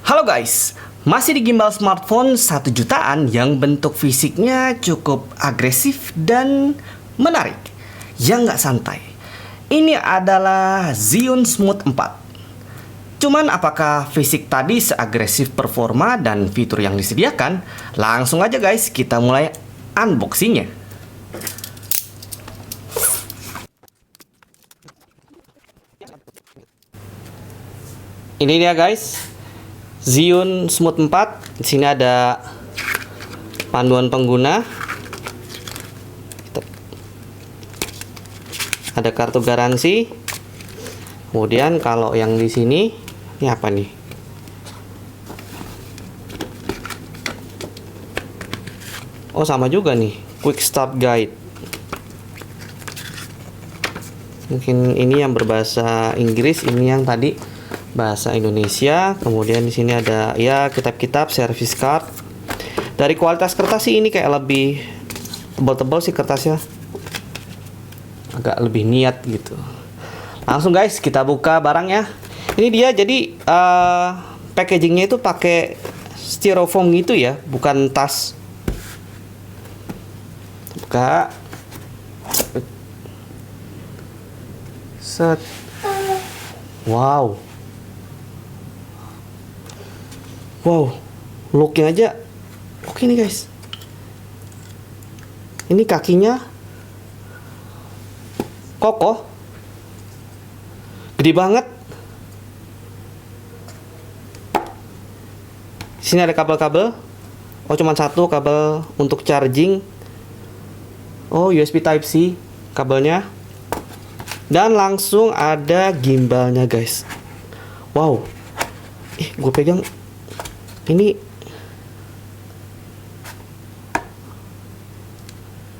Halo guys, masih di gimbal smartphone 1 jutaan yang bentuk fisiknya cukup agresif dan menarik, yang nggak santai. Ini adalah Zhiyun Smooth 4. Cuman apakah fisik tadi seagresif performa dan fitur yang disediakan? Langsung aja guys, kita mulai unboxingnya. Ini dia guys, Zhiyun Smooth 4. Di sini ada panduan pengguna, ada kartu garansi. Kemudian kalau yang di sini, ini apa nih? Oh sama juga nih, Quick Start Guide. Mungkin ini yang berbahasa Inggris, ini yang tadi bahasa Indonesia. Kemudian di sini ada ya kitab-kitab, service card. Dari kualitas kertas sih ini kayak lebih tebal-tebal sih kertasnya, agak lebih niat gitu. Langsung guys kita buka barangnya. Ini dia, jadi packagingnya itu pakai styrofoam gitu ya, bukan tas. Buka. Set. Wow, looknya aja oke nih guys. Ini kakinya kokoh, gede banget. Sini ada kabel-kabel. Oh cuma satu kabel untuk charging. Oh USB Type C kabelnya. Dan langsung ada gimbalnya guys. Wow, gue pegang ini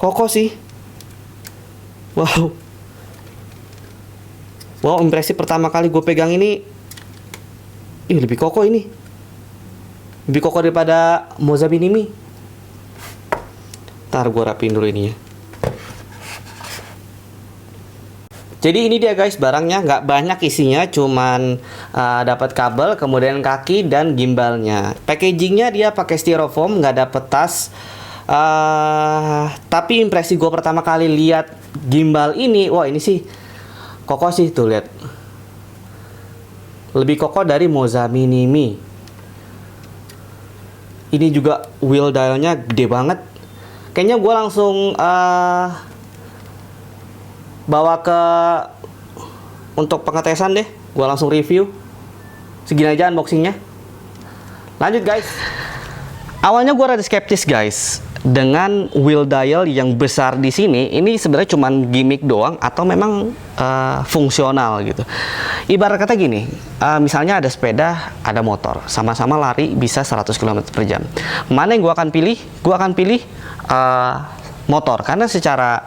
kokoh sih. Wow, impresi pertama kali gue pegang ini. Lebih kokoh ini, lebih kokoh daripada Moza Minimi. Ntar gue rapiin dulu ini ya. Jadi ini dia guys barangnya, nggak banyak isinya, cuman dapat kabel, kemudian kaki dan gimbalnya. Packagingnya dia pakai styrofoam, nggak dapet tas. Tapi impresi gue pertama kali lihat gimbal ini, wah ini sih kokoh sih, tuh lihat. Lebih kokoh dari Moza Minimi. Ini juga wheel dialnya gede banget. Kayaknya gue langsung bawa ke untuk pengetesan deh, gua langsung review. Segini aja unboxingnya. Lanjut guys. Awalnya gua rada skeptis guys dengan wheel dial yang besar di sini. Ini sebenarnya cuman gimmick doang atau memang fungsional gitu. Ibarat kata gini, misalnya ada sepeda, ada motor, sama-sama lari bisa 100 km per jam. Mana yang gua akan pilih? Gua akan pilih motor, karena secara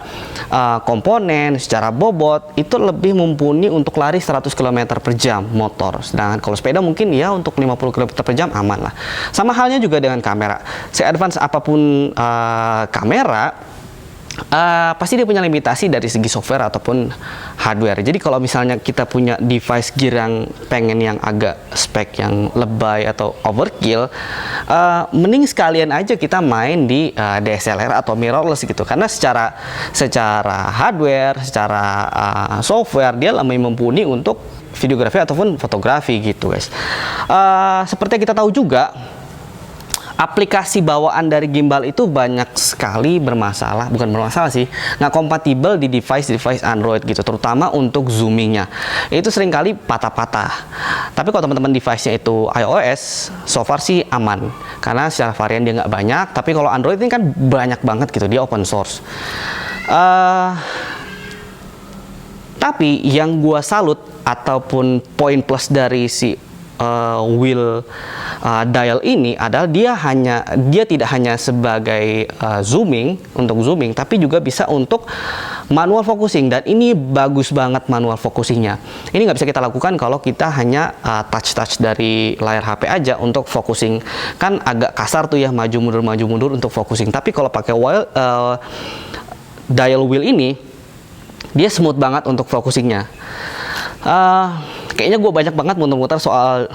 komponen, secara bobot itu lebih mumpuni untuk lari 100 km per jam motor. Sedangkan kalau sepeda mungkin ya untuk 50 km per jam aman lah. Sama halnya juga dengan kamera. Se-advance apapun kamera, pasti dia punya limitasi dari segi software ataupun hardware. Jadi kalau misalnya kita punya device gear yang pengen yang agak spek yang lebay atau overkill, mending sekalian aja kita main di DSLR atau mirrorless gitu. Karena secara hardware, secara software dia lebih mumpuni untuk videografi ataupun fotografi gitu guys. Seperti yang kita tahu juga, aplikasi bawaan dari gimbal itu banyak sekali bermasalah, bukan bermasalah sih, nggak kompatibel di device Android gitu, terutama untuk zoomingnya. Itu seringkali patah-patah. Tapi kalau teman-teman device-nya itu iOS, so far sih aman, karena secara varian dia nggak banyak. Tapi kalau Android ini kan banyak banget gitu, dia open source. Tapi yang gua salut ataupun poin plus dari si wheel dial ini adalah dia tidak hanya sebagai untuk zooming, tapi juga bisa untuk manual focusing. Dan ini bagus banget manual focusingnya. Ini nggak bisa kita lakukan kalau kita hanya touch dari layar HP aja untuk focusing. Kan agak kasar tuh ya, maju mundur untuk focusing. Tapi kalau pakai dial wheel ini, dia smooth banget untuk focusingnya. Kayaknya gue banyak banget muter-muter soal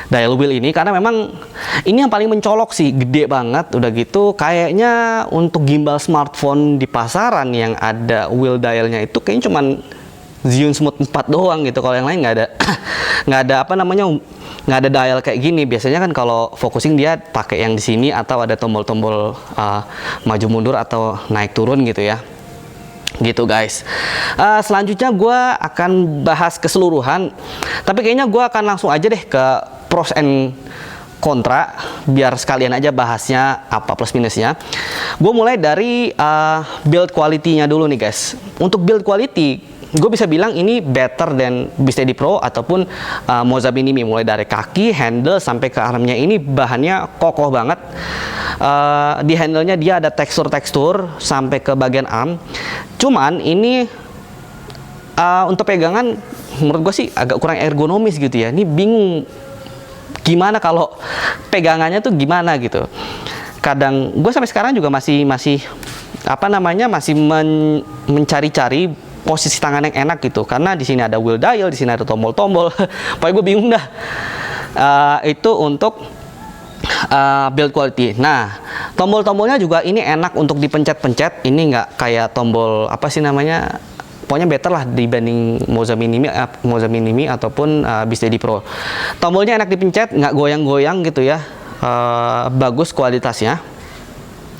dial wheel ini, karena memang ini yang paling mencolok sih, gede banget. Udah gitu kayaknya untuk gimbal smartphone di pasaran yang ada wheel dialnya itu kayaknya cuman Zhiyun Smooth 4 doang gitu. Kalau yang lain nggak ada nggak ada apa namanya, nggak ada dial kayak gini. Biasanya kan kalau focusing dia pakai yang di sini atau ada tombol-tombol maju mundur atau naik turun gitu ya. Gitu guys. Selanjutnya gue akan bahas keseluruhan, tapi kayaknya gue akan langsung aja deh ke pros and kontra, biar sekalian aja bahasnya apa plus minusnya. Gue mulai dari build quality-nya dulu nih guys. Untuk build quality, gue bisa bilang ini better than Beefsteady Pro ataupun Moza Minimi. Mulai dari kaki, handle, sampai ke armnya ini bahannya kokoh banget. Di handle-nya dia ada tekstur-tekstur sampai ke bagian arm. Cuman ini untuk pegangan menurut gue sih agak kurang ergonomis gitu ya. Ini bingung gimana kalau pegangannya tuh gimana gitu. Kadang gue sampai sekarang juga masih apa namanya, masih mencari-cari posisi tangan yang enak gitu, karena di sini ada wheel dial, di sini ada tombol-tombol. Pokoknya gue bingung dah. Itu untuk build quality. Nah, tombol-tombolnya juga ini enak untuk dipencet-pencet. Ini nggak kayak tombol apa sih namanya, pokoknya better lah dibanding Moza Minimi ataupun Beefsteady Pro. Tombolnya enak dipencet, nggak goyang-goyang gitu ya. Bagus kualitasnya.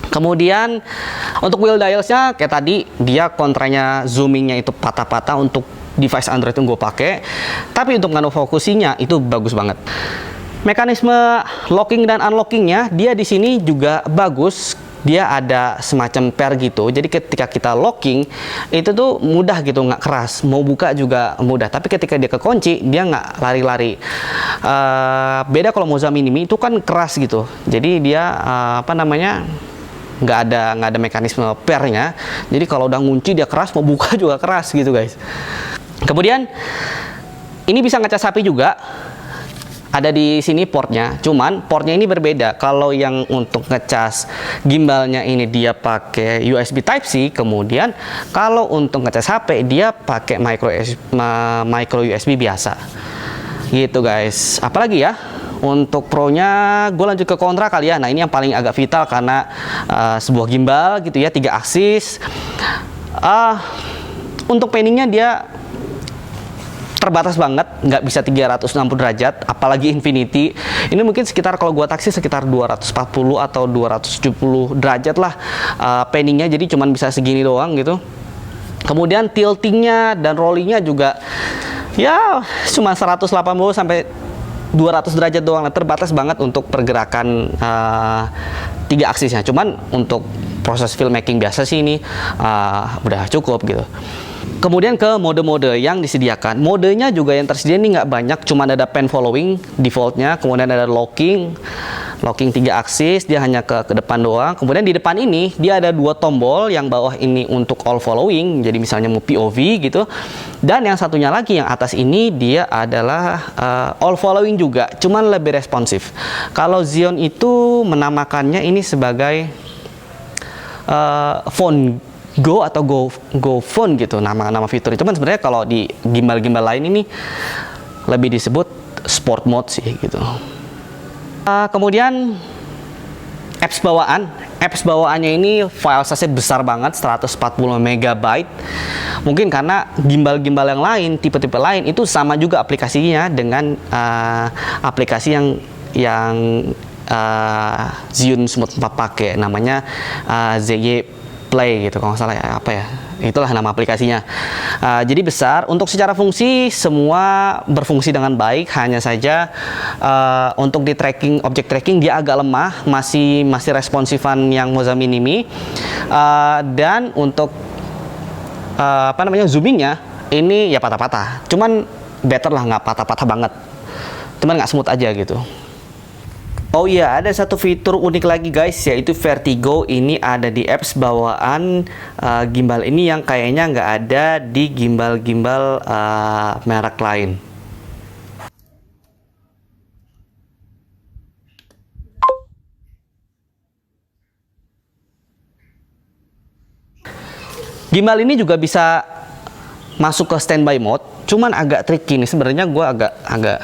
Kemudian untuk wheel dialsnya kayak tadi, dia kontranya zoomingnya itu patah-patah untuk device Android yang gue pakai. Tapi untuk nano focusingnya itu bagus banget. Mekanisme locking dan unlockingnya dia di sini juga bagus. Dia ada semacam pair gitu. Jadi ketika kita locking itu tuh mudah gitu, nggak keras. Mau buka juga mudah. Tapi ketika dia kekunci, dia nggak lari-lari. Beda kalau Moza Minimi itu kan keras gitu. Jadi dia apa namanya, nggak ada mekanisme pairnya. Jadi kalau udah ngunci dia keras, mau buka juga keras gitu guys. Kemudian ini bisa ngecas HP juga. Ada di sini portnya, cuman portnya ini berbeda. Kalau yang untuk ngecas gimbalnya ini dia pakai USB Type-C, kemudian kalau untuk ngecas HP dia pakai micro USB biasa. Gitu guys. Apalagi ya? Untuk pro-nya gue lanjut ke kontra kali ya. Nah, ini yang paling agak vital karena sebuah gimbal gitu ya, 3 aksis. Untuk panningnya dia terbatas banget, nggak bisa 360 derajat, apalagi Infinity. Ini mungkin sekitar, kalau gua taksi sekitar 240 atau 270 derajat lah panningnya, jadi cuman bisa segini doang gitu. Kemudian tiltingnya dan rollingnya juga ya cuma 180 sampai 200 derajat doang, terbatas banget untuk pergerakan 3 aksisnya. Cuman untuk proses filmmaking biasa sih ini udah cukup gitu. Kemudian ke mode-mode yang disediakan. Modenya juga yang tersedia ini nggak banyak, cuma ada pen following defaultnya, kemudian ada locking 3 aksis, dia hanya ke depan doang. Kemudian di depan ini dia ada 2 tombol, yang bawah ini untuk all following, jadi misalnya mau POV gitu. Dan yang satunya lagi yang atas ini dia adalah all following juga, cuman lebih responsif. Kalau Zhiyun itu menamakannya ini sebagai phone Go atau Go Phone gitu, nama fitur. Cuman sebenarnya kalau di gimbal-gimbal lain ini lebih disebut sport mode sih gitu. Kemudian apps bawaannya ini file size besar banget, 140 MB. Mungkin karena gimbal-gimbal yang lain, tipe-tipe lain itu sama juga aplikasinya dengan aplikasi yang Zhiyun Smooth 4 pakai, namanya ZY Play gitu kalau nggak salah ya, apa ya, itulah nama aplikasinya. Jadi besar. Untuk secara fungsi semua berfungsi dengan baik, hanya saja untuk di tracking, objek tracking dia agak lemah, masih responsifan yang Moza Minimi. Dan untuk apa namanya, zoomingnya ini ya patah-patah, cuman better lah, nggak patah-patah banget, cuman nggak smooth aja gitu. Oh iya, ada satu fitur unik lagi guys, yaitu Vertigo. Ini ada di apps bawaan gimbal ini yang kayaknya nggak ada di gimbal-gimbal merek lain. Gimbal ini juga bisa masuk ke standby mode, cuman agak tricky nih sebenarnya. Gue agak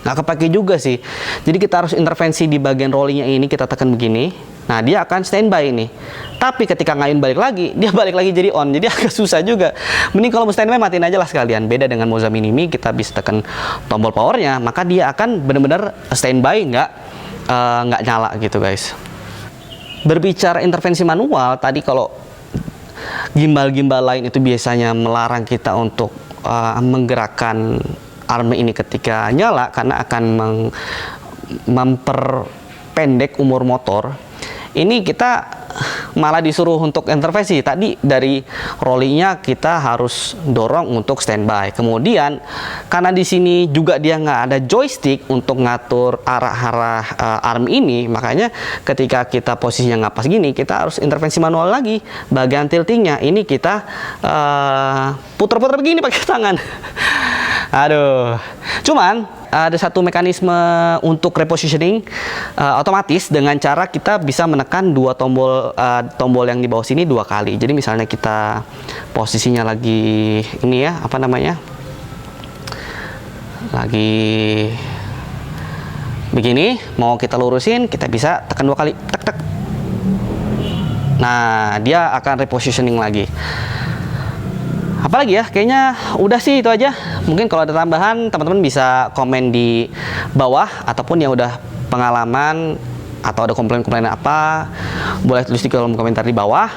nggak kepake juga sih. Jadi kita harus intervensi di bagian rollingnya ini, kita tekan begini. Nah, dia akan standby ini. Tapi ketika ngayun balik lagi, dia balik lagi jadi on. Jadi agak susah juga. Mending kalau mau standby matiin aja lah sekalian. Beda dengan Moza Mini Me, kita bisa tekan tombol powernya, maka dia akan benar-benar standby, nggak nyala gitu guys. Berbicara intervensi manual, tadi kalau gimbal-gimbal lain itu biasanya melarang kita untuk menggerakkan arm ini ketika nyala karena akan memperpendek umur motor. Ini kita malah disuruh untuk intervensi. Tadi dari rollingnya kita harus dorong untuk standby. Kemudian karena di sini juga dia nggak ada joystick untuk ngatur arah-arah arm ini, makanya ketika kita posisinya nggak pas gini, kita harus intervensi manual lagi. Bagian tiltingnya ini kita putar-putar begini pakai tangan. Aduh, cuman ada satu mekanisme untuk repositioning otomatis dengan cara kita bisa menekan dua tombol yang di bawah sini 2 kali. Jadi misalnya kita posisinya lagi ini ya, apa namanya? Lagi begini, mau kita lurusin, kita bisa tekan 2 kali, tek tek. Nah, dia akan repositioning lagi. Apalagi ya, kayaknya udah sih itu aja. Mungkin kalau ada tambahan, teman-teman bisa komen di bawah, ataupun yang udah pengalaman atau ada komplain-komplain apa, boleh tulis di kolom komentar di bawah.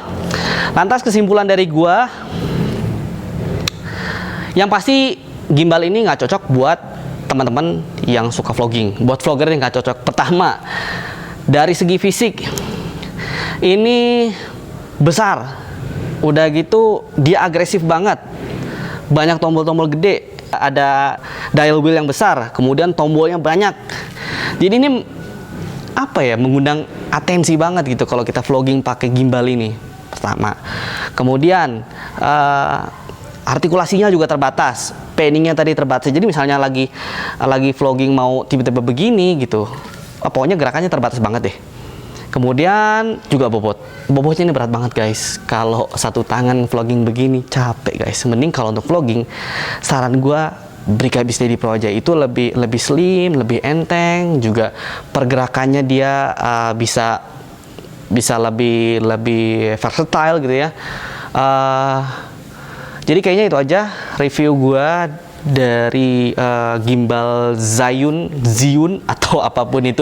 Lantas kesimpulan dari gua, yang pasti gimbal ini nggak cocok buat teman-teman yang suka vlogging. Buat vlogger yang nggak cocok. Pertama, dari segi fisik, ini besar. Udah gitu dia agresif banget, banyak tombol-tombol gede, ada dial wheel yang besar, kemudian tombolnya banyak. Jadi ini apa ya, mengundang atensi banget gitu kalau kita vlogging pakai gimbal ini. Pertama, kemudian artikulasinya juga terbatas, panningnya tadi terbatas. Jadi misalnya lagi vlogging mau tiba-tiba begini gitu, pokoknya gerakannya terbatas banget deh. Kemudian juga bobotnya ini berat banget guys. Kalau satu tangan vlogging begini capek guys. Mending kalau untuk vlogging, saran gua Brica B Steady Pro aja. Itu lebih slim, lebih enteng, juga pergerakannya dia bisa lebih versatile gitu ya. Jadi kayaknya itu aja review gua dari gimbal Zhiyun atau apapun itu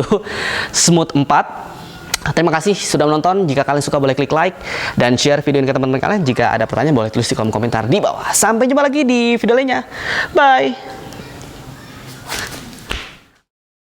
Smooth 4. Terima kasih sudah menonton. Jika kalian suka boleh klik like dan share video ini ke teman-teman kalian. Jika ada pertanyaan boleh tulis di kolom komentar di bawah. Sampai jumpa lagi di video lainnya. Bye.